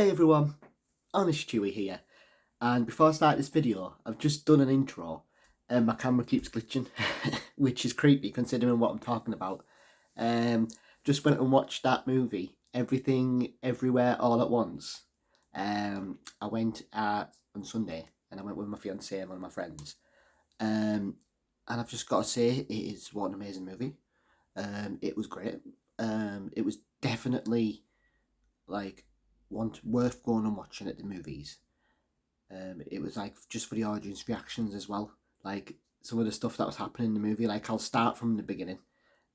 Hey everyone, Honest Chewy here, and before I start this video, I've just done an intro and my camera keeps glitching, which is creepy considering what I'm talking about. Um, just went and watched that movie, Everything, Everywhere, All at Once. I went on Sunday and I went with my fiance and one of my friends. And I've just got to say, it is what an amazing movie. It was great. It was definitely like worth going and watching at the movies. It was like just for the audience reactions as well. Like some of the stuff that was happening in the movie. Like I'll start from the beginning.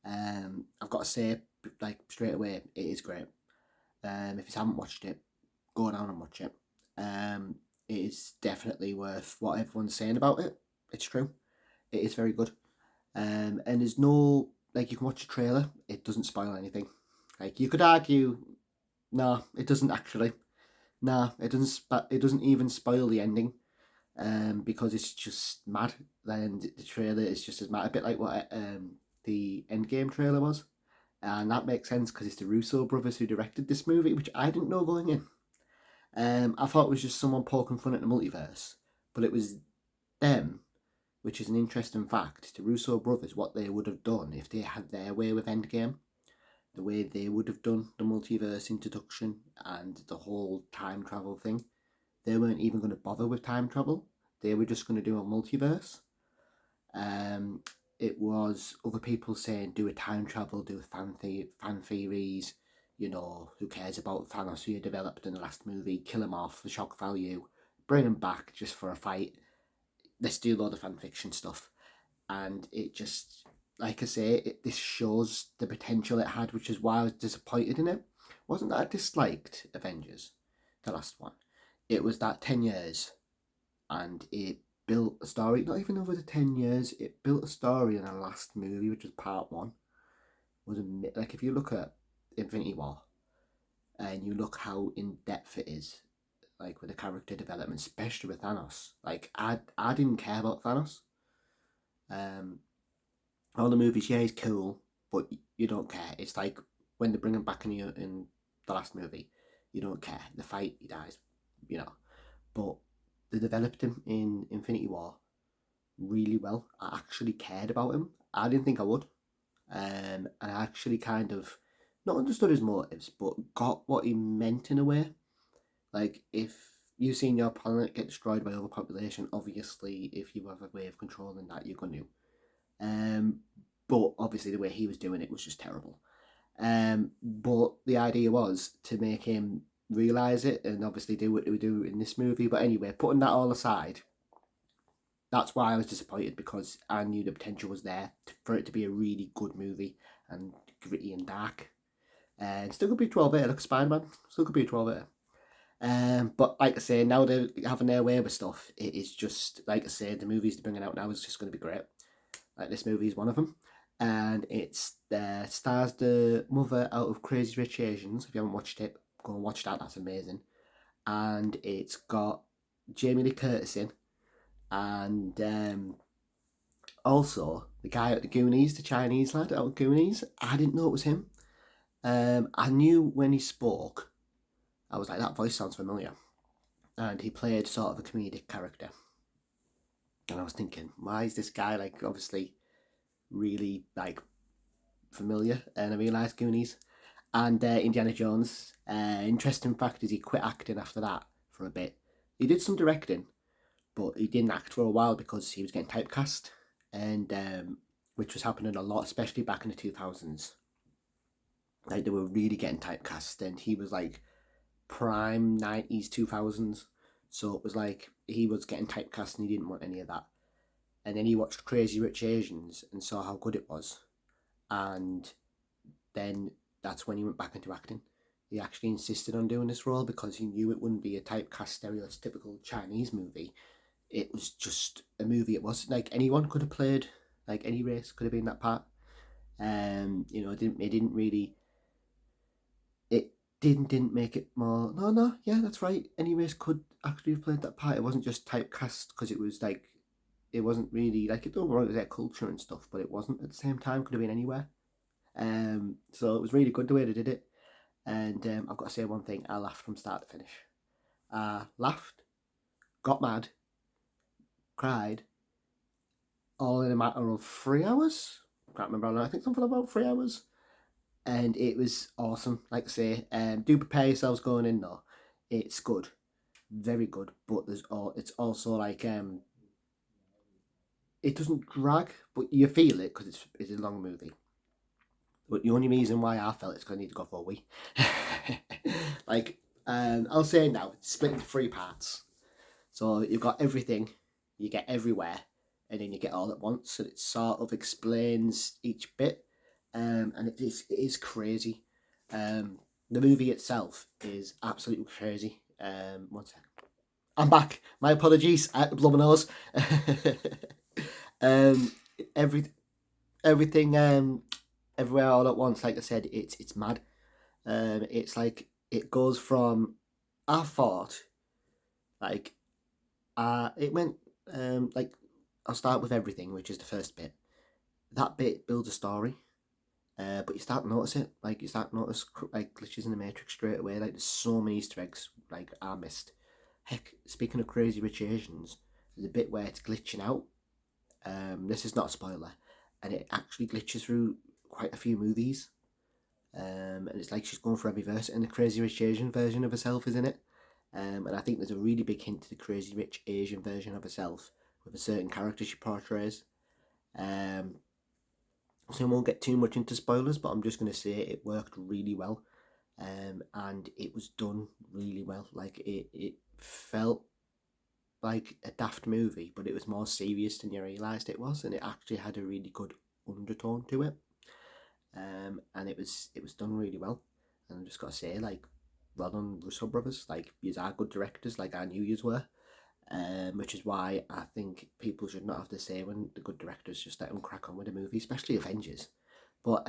I've got to say, like straight away, it is great. If you haven't watched it, go down and watch it. It is definitely worth what everyone's saying about it. It's true. It is very good. And there's no like you can watch a trailer. It doesn't spoil anything. Like you could argue, no, it doesn't actually. Nah, it doesn't. It doesn't even spoil the ending, because it's just mad. And the trailer is just as mad, a bit like what the Endgame trailer was, and that makes sense because it's the Russo brothers who directed this movie, which I didn't know going in. I thought it was just someone poking fun at the multiverse, but it was them, which is an interesting fact. The Russo brothers, what they would have done if they had their way with Endgame, the way they would have done the multiverse introduction and the whole time travel thing. They weren't even going to bother with time travel. They were just going to do a multiverse. Um, it was other people saying do a time travel, do fan theories. You know, who cares about Thanos who you developed in the last movie? Kill him off for shock value. Bring him back just for a fight. Let's do a lot of fan fiction stuff. And it just, like I say, this shows the potential it had, which is why I was disappointed in it. Wasn't that I disliked Avengers, the last one? It was that 10 years and it built a story, not even over the 10 years, it built a story in the last movie, which was part one. Was like, if you look at Infinity War and you look how in depth it is, like with the character development, especially with Thanos, like I didn't care about Thanos. Um, all the movies, yeah, he's cool, but you don't care. It's like when they bring him back in the last movie, you don't care. The fight, he dies, you know. But they developed him in Infinity War really well. I actually cared about him. I didn't think I would. And I actually kind of not understood his motives, but got what he meant in a way. Like, if you've seen your planet get destroyed by overpopulation, obviously, if you have a way of controlling that, you're going to. Um, but obviously, the way he was doing it was just terrible. But the idea was to make him realize it and obviously do what we do in this movie. But anyway, putting that all aside, that's why I was disappointed because I knew the potential was there for it to be a really good movie and gritty and dark. And still could be 12A, like Spider Man, still could be a 12A. But like I say, now they're having their way with stuff. It is just, like I say, the movies they're bringing out now is just going to be great. Like this movie is one of them. And it's stars the mother out of Crazy Rich Asians. If you haven't watched it, go and watch that. That's amazing. And it's got Jamie Lee Curtis in, and also the guy at the Goonies, the Chinese lad out of Goonies. I didn't know it was him. I knew when he spoke, I was like, that voice sounds familiar. And he played sort of a comedic character. And I was thinking, why is this guy like obviously really like familiar? And I realised Goonies and Indiana Jones. Interesting fact is he quit acting after that for a bit. He did some directing, but he didn't act for a while because he was getting typecast, and which was happening a lot, especially back in the 2000s. Like they were really getting typecast, and he was like prime 90s 2000s, so it was like he was getting typecast and he didn't want any of that. And then he watched Crazy Rich Asians and saw how good it was, and then that's when he went back into acting. He actually insisted on doing this role because he knew it wouldn't be a typecast stereotypical Chinese movie. It was just a movie. It wasn't like anyone could have played, like any race could have been that part. It didn't really, it didn't make it more. No, no, yeah, that's right. Any race could actually have played that part. It wasn't just typecast because it was like it wasn't really like it. Don't wrong, it was their culture and stuff, but it wasn't at the same time. Could have been anywhere. So it was really good the way they did it. And I've got to say one thing: I laughed from start to finish. I laughed, got mad, cried, all in a matter of 3 hours. Can't remember. I think something about 3 hours, and it was awesome. Like I say, do prepare yourselves going in though. It's good, very good. But it's also like it doesn't drag, but you feel it because it's a long movie. But the only reason why I felt it's going to need to go for a wee, like I'll say now, it's split into 3 parts. So you've got everything, you get everywhere, and then you get all at once, and it sort of explains each bit, and it is crazy. The movie itself is absolutely crazy. One sec. I'm back. My apologies. I had to blow my nose. um, every everything everywhere all at once. Like I said, it's mad. It's like it goes from I thought like it went like I'll start with everything, which is the first bit. That bit builds a story, but you start to notice it. Like you start to notice like glitches in the matrix straight away. Like there's so many Easter eggs like I missed. Heck, speaking of Crazy Rich Asians, there's a bit where it's glitching out. This is not a spoiler, and it actually glitches through quite a few movies. And it's like she's going for every verse, and the Crazy Rich Asian version of herself is in it. And I think there's a really big hint to the Crazy Rich Asian version of herself with a certain character she portrays. Um, so I won't get too much into spoilers, but I'm just going to say it worked really well, and it was done really well. Like it felt like a daft movie, but it was more serious than you realised it was, and it actually had a really good undertone to it. And it was done really well. And I just got to say, like, well done, Russo brothers. Like, yous are good directors, like I knew yous were. Which is why I think people should not have to say when the good directors just let them crack on with a movie, especially Avengers. But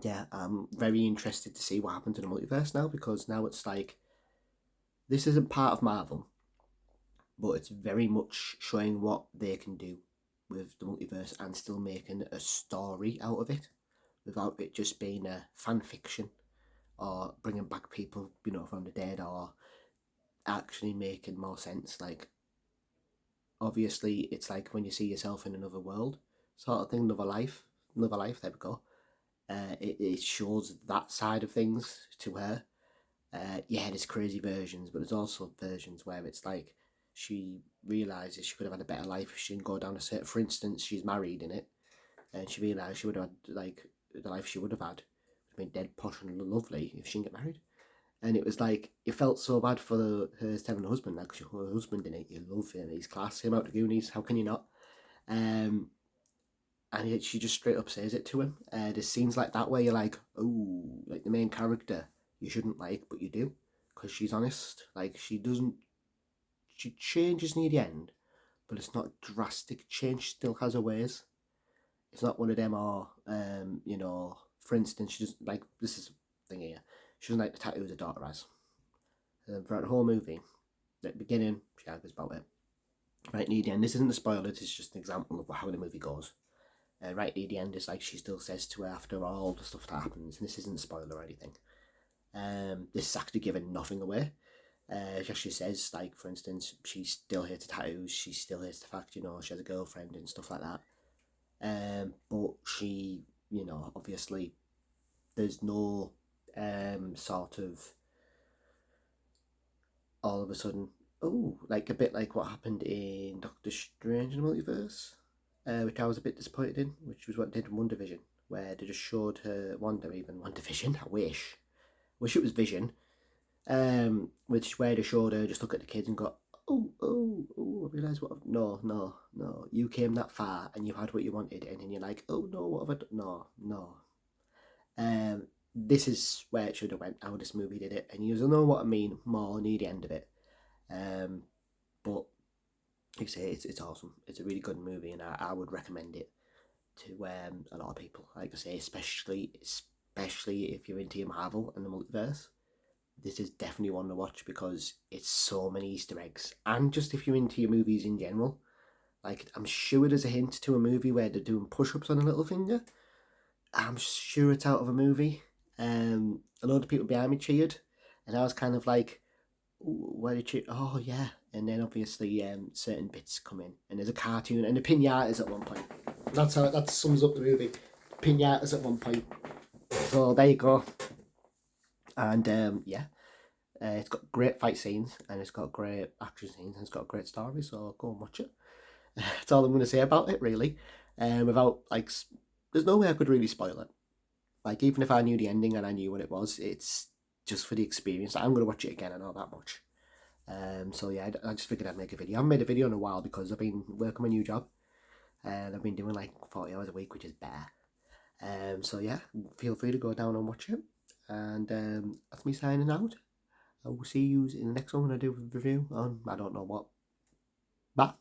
yeah, I'm very interested to see what happens to the multiverse now, because now it's like this isn't part of Marvel, but it's very much showing what they can do with the multiverse and still making a story out of it without it just being a fan fiction or bringing back people, from the dead, or actually making more sense. Like, obviously, it's like when you see yourself in another world, sort of thing, another life. There we go. It shows that side of things to her. Yeah, there's crazy versions, but there's also versions where it's like she realizes she could have had a better life if she didn't go down a certain. For instance, she's married in it, and she realized she would have had like the life she would have had, been dead, posh, and lovely if she didn't get married. And it was like it felt so bad for her having a husband. Like her husband in it, you love him. He's class. Him out the Goonies. How can you not? Um, and she just straight up says it to him. There's scenes like that where you're like, oh, like the main character you shouldn't like, but you do, because she's honest. Like she doesn't. She changes near the end, but it's not drastic change. She still has her ways. It's not one of them. Or for instance, she just like this is the thing here. She doesn't like the tattoos her daughter has. Throughout the whole movie, at the beginning, she argues about it. Right near the end, this isn't a spoiler, it's just an example of how the movie goes. Right near the end, it's like she still says to her after all the stuff that happens, and this isn't a spoiler or anything. This is actually giving nothing away. She actually says, like, for instance, she's still here to tattoos, she still hates the fact, she has a girlfriend and stuff like that. But she, obviously, there's no sort of all of a sudden, oh, like a bit like what happened in Doctor Strange in the Multiverse, which I was a bit disappointed in, which was what they did in WandaVision, where they just showed her WandaVision. I wish it was Vision, which is where they showed her just look at the kids and go, oh, I realise what no, no, no, you came that far and you had what you wanted, and then you're like, oh no, what have I done? No, no. This is where it should have went, how this movie did it, and you know what I mean more near the end of it. But like I say, it's awesome. It's a really good movie, and I would recommend it to a lot of people. Like I say, especially if you're into Marvel and the multiverse. This is definitely one to watch because it's so many Easter eggs, and just if you're into your movies in general. Like I'm sure there's a hint to a movie where they're doing push-ups on a little finger. I'm sure it's out of a movie. A load of people behind me cheered, and I was kind of like, why did you? Oh yeah, and then obviously certain bits come in, and there's a cartoon and the pinatas at one point. That's how that sums up the movie. Pinatas at one point. So there you go. And yeah, it's got great fight scenes and it's got great action scenes and it's got a great story. So go and watch it. That's all I'm going to say about it, really. Without like, there's no way I could really spoil it. Like even if I knew the ending and I knew what it was, it's just for the experience. I'm going to watch it again. I know that much. So yeah, I just figured I'd make a video. I haven't made a video in a while because I've been working my new job and I've been doing like 40 hours a week, which is bare. So yeah, feel free to go down and watch it. And that's me signing out. I will see you in the next one when I do a review on I don't know what. Bye.